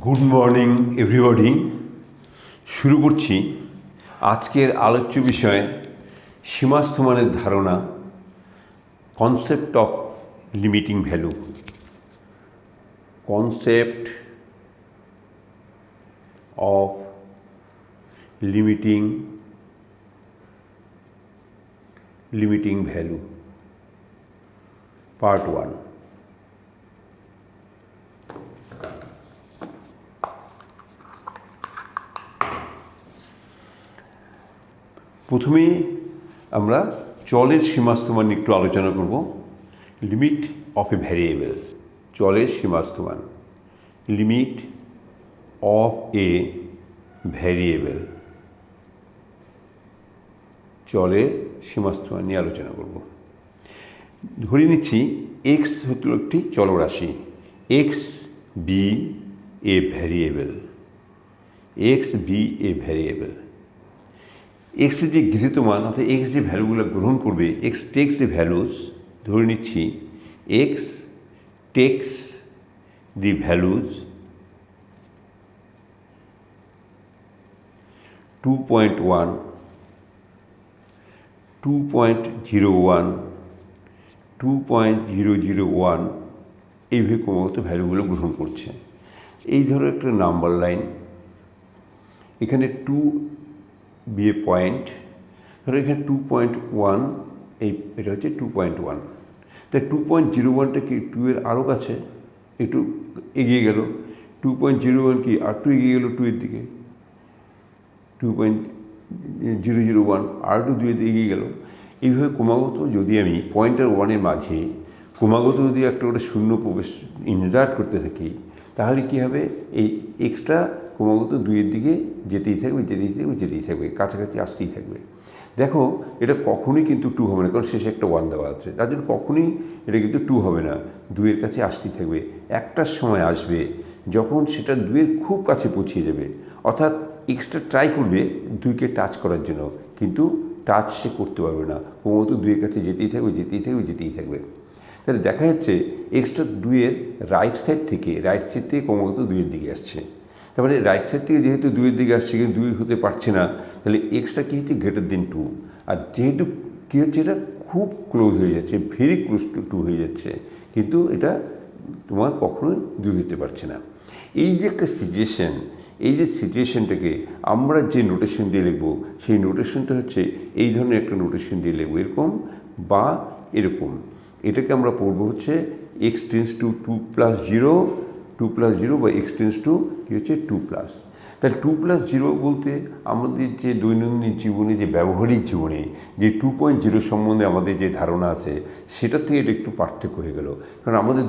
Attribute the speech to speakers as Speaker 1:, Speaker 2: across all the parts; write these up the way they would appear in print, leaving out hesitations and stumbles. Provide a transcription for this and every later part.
Speaker 1: Good morning everybody. শুরু করছি আজকের আলোচ্য বিষয় সীমাস্থমানের ধারণা, concept of limiting value. Concept of limiting value, part 1। প্রথমে আমরা চলের সীমাস্থমান একটু আলোচনা করব। লিমিট অফ এ ভ্যারিয়েবল, চলের সীমাস্থমান। লিমিট অফ এ ভ্যারিয়েবল, চলের সীমাস্থমান নিয়ে আলোচনা করব। ধরে নিচ্ছি এক্স হলো একটি চলরাশি, X be a variable, X be a variable. এক্সের যে গৃহীত মান অর্থাৎ এক্স যে ভ্যালুগুলো গ্রহণ করবে, এক্স টেক্স দি ভ্যালুজ, ধরে নিচ্ছি এক্স টেক্স দি ভ্যালুজ 2.1, 2.01, 2.001 এইভাবে ক্রমাগত ভ্যালুগুলো গ্রহণ করছে। এই ধরো একটা নাম্বার লাইন, এখানে 2 বি এ পয়েন্ট, ধরো এখানে 2.1, এটা হচ্ছে 2.1। তাই 2.01টা কি 2 এর আরও কাছে, একটু এগিয়ে গেল। 2.01 কি আর 2 এগিয়ে গেল 2 এর দিকে, 2.001 আর 2 এর দিকে এগিয়ে গেল। এইভাবে ক্রমাগত যদি আমি পয়েন্টার 1-এর মাঝে ক্রমাগত যদি একটা করে শূন্য প্রবেশ ইনজার্ট করতে থাকি, তাহলে কী হবে, এই এক্সট্রা ক্রমাগত 2 এর দিকে যেতেই থাকবে, যেতেই থাকবে, কাছাকাছি আসতেই থাকবে। দেখো এটা কখনোই কিন্তু 2 হবে না, কারণ শেষে একটা 1 দেওয়া আছে, তার জন্য কখনোই এটা কিন্তু 2 হবে না, 2 এর কাছে আসতেই থাকবে। একটার সময় আসবে যখন সেটা 2 এর খুব কাছে পৌঁছিয়ে যাবে, অর্থাৎ এক্সট্রা ট্রাই করবে 2কে টাচ করার জন্য, কিন্তু টাচ সে করতে পারবে না, ক্রমাগত 2 এর কাছে যেতেই থাকবে। তাহলে দেখা যাচ্ছে এক্সট্রা 2 এর রাইট সাইড থেকে ক্রমাগত 2 এর দিকে আসছে। তারপরে রাইট সাইড থেকে যেহেতু 2 এর দিকে আসছে, কিন্তু 2 হতে পারছে না, তাহলে এক্সট্রা কী হচ্ছে, গ্রেটার দেন 2। আর যেহেতু কী হচ্ছে, এটা খুব ক্লোজ হয়ে যাচ্ছে, ভেরি ক্লোজ টু 2 হয়ে যাচ্ছে, কিন্তু এটা তোমার কখনোই 2 হতে পারছে না। এই যে একটা সিচুয়েশন, এই যে সিচুয়েশনটাকে আমরা যে নোটেশন দিয়ে লিখব, সেই নোটেশনটা হচ্ছে এই ধরনের একটা নোটেশন দিয়ে লিখব, এরকম বা এরকম। এটাকে আমরা পড়ব হচ্ছে এক্স টেন্স টু 2+0 বা এক্স টেন্স টু কী হচ্ছে 2+। তাহলে 2+0 বলতে আমাদের যে দৈনন্দিন জীবনে, যে ব্যবহারিক জীবনে যে 2.0 সম্বন্ধে আমাদের যে ধারণা আছে, সেটার থেকে এটা একটু পার্থক্য হয়ে গেল। কারণ আমাদের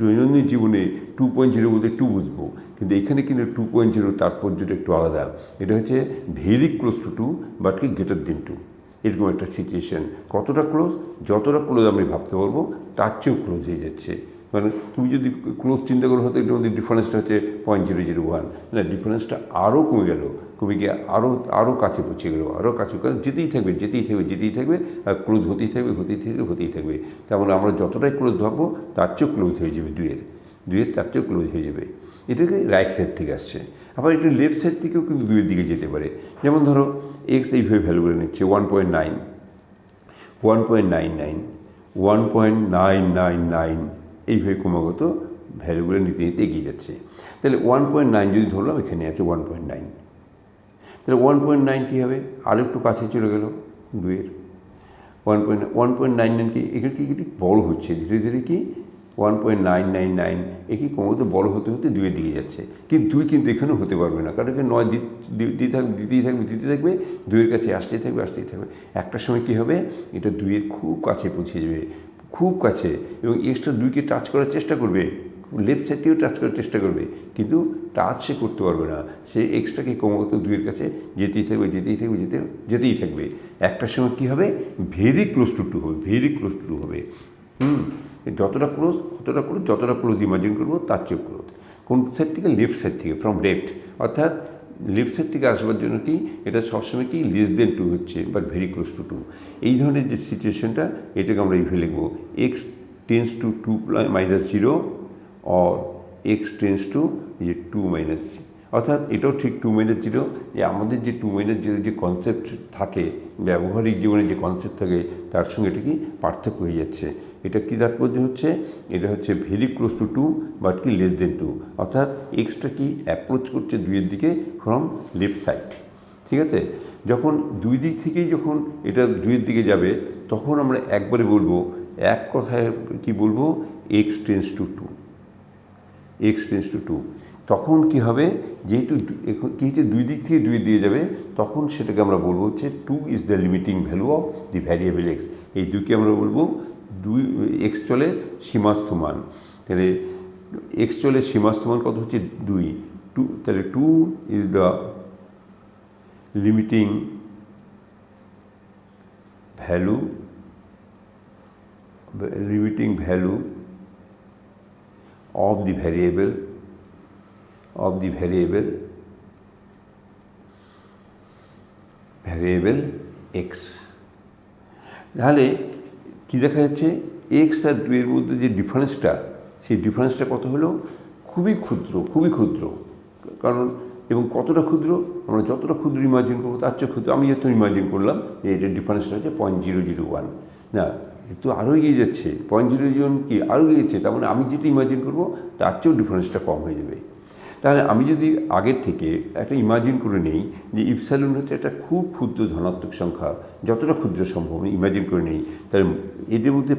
Speaker 1: দৈনন্দিন জীবনে 2.0 বলতে 2 বুঝবো, কিন্তু এখানে কিন্তু 2.0 তাৎপর্যটা একটু আলাদা। এটা হচ্ছে ভেরি ক্লোজ টু 2 বাট কি গ্রেটার দেন 2, এরকম একটা সিচুয়েশন। কতটা ক্লোজ, যতটা ক্লোজ আমি ভাবতে পারবো তার চেয়েও ক্লোজ হয়ে যাচ্ছে। মানে তুমি যদি ক্লোজ চিন্তা করো, হয়তো এটার মধ্যে ডিফারেন্সটা হচ্ছে 0.001, না ডিফারেন্সটা আরও কমে গিয়ে আরও কাছে পৌঁছে গেলো, আরও কাছে, কারণ যেতেই থাকবে, আর ক্লোজ হতেই থাকবে। তেমন আমরা যতটাই ক্লোজ ভাববো তার চেয়েও ক্লোজ হয়ে যাবে, 2 এর তার চেয়েও ক্লোজ হয়ে যাবে। এটাকে রাইট সাইড থেকে আসছে। আবার একটু লেফট সাইড থেকেও কিন্তু 2 এর দিকে যেতে পারে। যেমন ধরো এক্স এইভাবে ভ্যালুগুলো নিচ্ছে 1.9, 1.99, 1.999 এইভাবে ক্রমাগত ভ্যালুগুলো নিতে এগিয়ে যাচ্ছে। তাহলে 1.9 যদি ধরলাম, এখানে আছে 1.9, তাহলে 1.9 কী হবে, আর একটু কাছে চলে গেল 2 এর। 1.99 কি এখানে কি বড় হচ্ছে ধীরে ধীরে, কি 1.999 কি ক্রমাগত বড় হতে 2 এর দিকে যাচ্ছে। কিন্তু 2 কিন্তু এখানেও হতে পারবে না, কারণ এখানে 9 দিতেই থাকবে, 2 এর কাছে আসতেই থাকবে। একটা সময় কী হবে, এটা 2 এর খুব কাছে পৌঁছে যাবে, খুব কাছে, এবং এক্সট্রা 2কে টাচ করার চেষ্টা করবে, লেফট সাইড থেকেও টাচ করার চেষ্টা করবে, কিন্তু টাচ সে করতে পারবে না। সে এক্সট্রাকে ক্রমাগত 2 এর কাছে যেতেই থাকবে। একটা সময় কী হবে, ভেরি ক্লোজ টু 2 হবে। যতটা ক্লোজ ইমাজিন করবো তার চেয়ে ক্লোজ। কোন সাইড থেকে, লেফট সাইড থেকে, ফ্রম লেফট, অর্থাৎ লেফট সাইড থেকে আসবার জন্য কি এটা সবসময় কি লেস দেন 2 হচ্ছে, বাট ভেরি ক্লোজ টু 2। এই ধরনের যে সিচুয়েশনটা, এটাকে আমরা এইভাবে লিখবো, x tends two 2 - 0 or x tends two এই যে 2 মাইনাস, অর্থাৎ এটাও ঠিক 2 মাইনাস জিরো, যে আমাদের যে 2 মাইনাস জিরো যে কনসেপ্ট থাকে, ব্যবহারিক জীবনে যে কনসেপ্ট থাকে, তার সঙ্গে এটা কি পার্থক্য হয়ে যাচ্ছে। এটা কি তাৎপর্য হচ্ছে, এটা হচ্ছে ভেরি ক্লোজ টু 2 বাট কি লেস দেন 2, অর্থাৎ এক্সটা কি অ্যাপ্রোচ করছে 2-এর দিকে ফ্রম লেফট সাইড। ঠিক আছে, যখন দুই দিক থেকেই যখন এটা 2-এর দিকে যাবে, তখন আমরা একবারে বলবো, এক কথায় কি বলবো, x tends two 2, x tends two 2। তখন কি হবে, যেহেতু কি হচ্ছে দুই দিক থেকে 2 দিয়ে যাবে, তখন সেটাকে আমরা বলবো হচ্ছে 2 is the limiting value of the variable x. এই 2কে আমরা বলবো এক্স চলের সীমাস্থ মান। তাহলে এক্স চলের সীমাস্থ মান কত হচ্ছে 2, তাহলে 2 is the limiting value of the variable x। তাহলে কি দেখা যাচ্ছে, এক্স আর 2-এর মধ্যে যে ডিফারেন্সটা, সেই ডিফারেন্সটা কত হলো, খুবই ক্ষুদ্র। কারণ এবং কতটা ক্ষুদ্র, আমরা যতটা ক্ষুদ্র ইমাজিন করবো তার চেয়ে ক্ষুদ্র। আমি যত ইমাজিন করলাম যে এটার ডিফারেন্সটা হচ্ছে 0.001, না একটু আরও এগিয়ে যাচ্ছে, 0.001 কি আরও এগিয়ে যাচ্ছে, তার মানে আমি যেটা ইমাজিন করবো তার চেয়েও ডিফারেন্সটা কম হয়ে যাবে। তাহলে আমি যদি আগের থেকে একটা ইমাজিন করে নেই যে ইপসাইলন হচ্ছে একটা খুব ক্ষুদ্র ধনাত্মক সংখ্যা, যতটা ক্ষুদ্র সম্ভব আমি ইমাজিন করে নেই, তাহলে এদের মধ্যে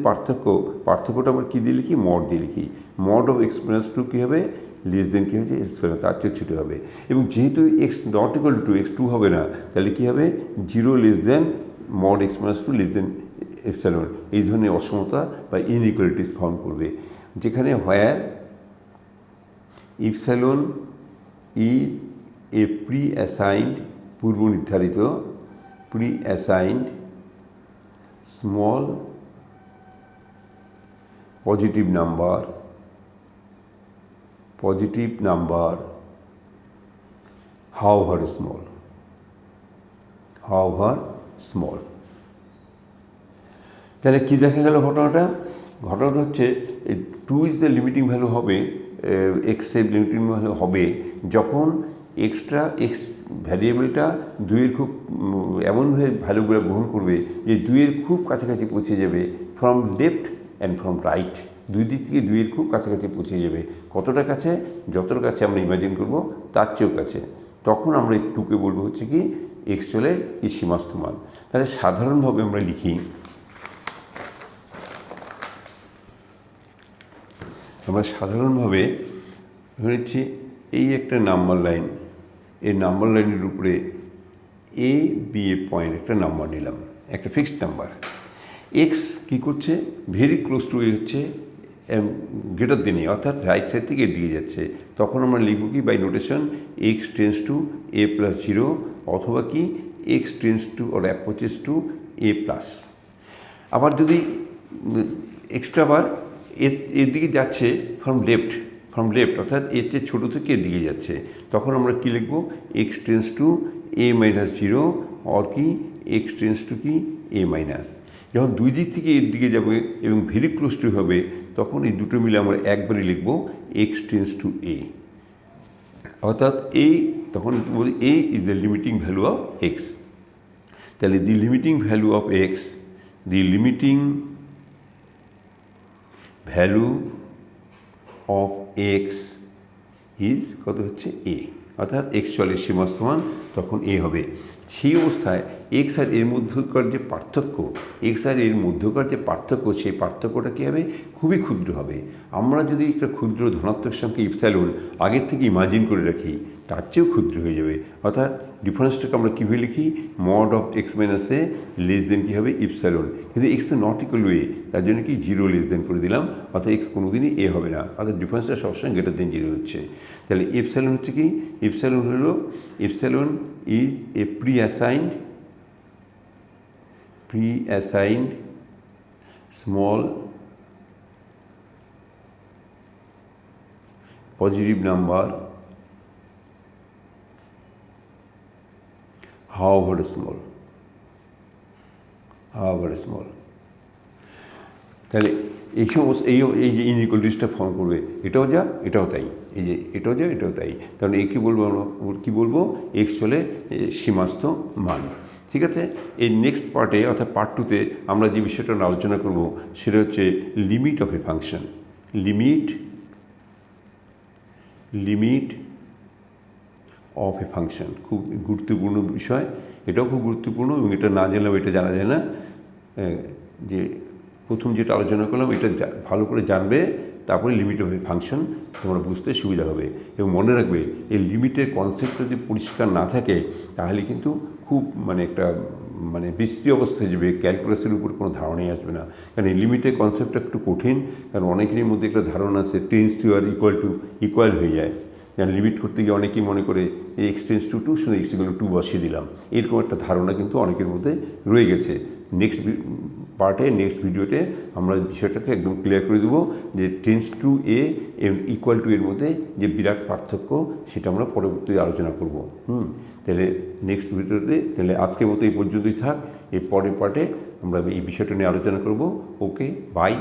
Speaker 1: পার্থক্যটা আমরা কী দিয়ে লিখি, মড দিয়ে লিখি। মড অফ এক্স মাইনাস 2 কী হবে, লেস দেন কী হচ্ছে, এক্স তার চেয়ে ছোটো হবে। এবং যেহেতু x not equal to x 2 হবে না, তাহলে কী হবে, 0 less than mod x minus 2 less than epsilon, এই ধরনের অসমতা বা ইনইকুয়ালিটিস ফর্ম করবে, যেখানে হোয়ার ইপসাইলন ইজ এ পূর্ব নির্ধারিত small positive number however small। তাহলে কী দেখা গেল ঘটনাটা হচ্ছে 2 ইজ দ্য লিমিটিং ভ্যালু হবে, এক্সের লিমিটিং ভ্যালু হবে যখন এক্স ভ্যারিয়েবলটা 2-এর খুব এমনভাবে ভ্যালুগুলো গ্রহণ করবে যে 2-এর খুব কাছাকাছি পৌঁছে যাবে, from left and from right, দুই দিক থেকে 2-এর খুব কাছাকাছি পৌঁছে যাবে। কতটা কাছে, যতটা কাছে আমরা ইমাজিন করব তার চেয়েও কাছে, তখন আমরা এই 2কে বলবো হচ্ছে কি এক্স চলের কি সীমাস্থ মান। তাহলে সাধারণভাবে আমরা লিখি, ধরেছি এই একটা নাম্বার লাইন, এই নাম্বার লাইনের উপরে এ বি এ পয়েন্ট একটা নাম্বার নিলাম, একটা ফিক্সড নাম্বার। এক্স কী করছে, ভেরি ক্লোজ টু হচ্ছে গ্রেটার দেন এ, অর্থাৎ রাইট সাইড থেকে এদিকে যাচ্ছে। তখন আমরা লিখব কি by notation x tends to a + 0, অথবা কি x tends to or approaches to a+। আবার যদি এক্সট্রা বার এর দিকে যাচ্ছে ফ্রম লেফট, অর্থাৎ এর চেয়ে ছোটো থেকে এর দিকে যাচ্ছে, তখন আমরা কী লিখব, x tends to a - 0 or কি এক্স টেন্স টু কি a-। যখন দুই দিক থেকে এর দিকে যাবে এবং ভেরি ক্লোজ টু হবে, তখন এই দুটো মিলে আমরা একবারই লিখব এক্স টেন্স টু a, অর্থাৎ তখন বলি a is the limiting value of x. তাহলে the limiting value of x, is কত হচ্ছে a, অর্থাৎ এক্স চলের সীমাস্থ মান তখন a হবে। সেই অবস্থায় এক্স আর এর মধ্যকার যে পার্থক্য, সেই পার্থক্যটা কী হবে, খুবই ক্ষুদ্র হবে। আমরা যদি একটা ক্ষুদ্র ধনাত্মক সংখ্যা ইপসাইলন আগের থেকে ইমাজিন করে রাখি, তার চেয়েও ক্ষুদ্র হয়ে যাবে। অর্থাৎ ডিফারেন্সটাকে আমরা কীভাবে লিখি, mod of x minus a less than কী হবে, ইপসাইলন। কিন্তু এক্স তো নট ইকুয়াল এ, তার জন্য কি 0 লেস দেন করে দিলাম, অর্থাৎ এক্স কোনোদিনই এ হবে না, অর্থাৎ ডিফারেন্সটা সবসময় গ্রেটার দেন 0 হচ্ছে। তাহলে ইপসাইলন হচ্ছে কি, epsilon is a pre-assigned small positive number, however small. তাহলে এই সমস্ত এই যে ইনইকুয়ালিটিসটা ফর্ম করবে, এটাও যা এটাও তাই, এই যে এটাও যা এটাও তাই, কারণ একে বলবো আমরা কী বলবো, এক্স হলে সীমাস্থ মান। ঠিক আছে, এই নেক্সট পার্টে অর্থাৎ পার্ট টুতে আমরা যে বিষয়টা আলোচনা করব সেটা হচ্ছে limit of A function. Limit of A function খুব গুরুত্বপূর্ণ বিষয়, এটাও খুব গুরুত্বপূর্ণ এবং এটা না জানলেও এটা জানা যায় না। যে প্রথম যেটা আলোচনা করলাম এটা ভালো করে জানবে, তারপরে লিমিট অফ এ ফাংশন তোমরা বুঝতে সুবিধা হবে। এবং মনে রাখবে এই লিমিটের কনসেপ্ট যদি পরিষ্কার না থাকে তাহলে কিন্তু খুব একটা বিশ্রী অবস্থায় যাবে, ক্যালকুলাসের উপর কোনো ধারণাই আসবে না। কারণ এই লিমিটের কনসেপ্টটা একটু কঠিন, কারণ অনেকেরই মধ্যে একটা ধারণা আছে টেন্স টু আর ইকুয়াল হয়ে যায়। যেমন লিমিট করতে গিয়ে অনেকেই মনে করে এই এক্স টেন্স টু 2 শুধু এক্স ইকুয়াল টু 2 বসিয়ে দিলাম, এরকম একটা ধারণা কিন্তু অনেকের মধ্যে রয়ে গেছে। নেক্সট ভিডিওতে আমরা বিষয়টাকে একদম ক্লিয়ার করে দেবো যে tends to A equal to এর মধ্যে যে বিরাট পার্থক্য সেটা আমরা পরবর্তীতে আলোচনা করব। তাহলে নেক্সট ভিডিওতে, তাহলে আজকের মতো এই পর্যন্তই থাক। এর পরের পার্টে আমরা এই বিষয়টা নিয়ে আলোচনা করব। ওকে, বাই।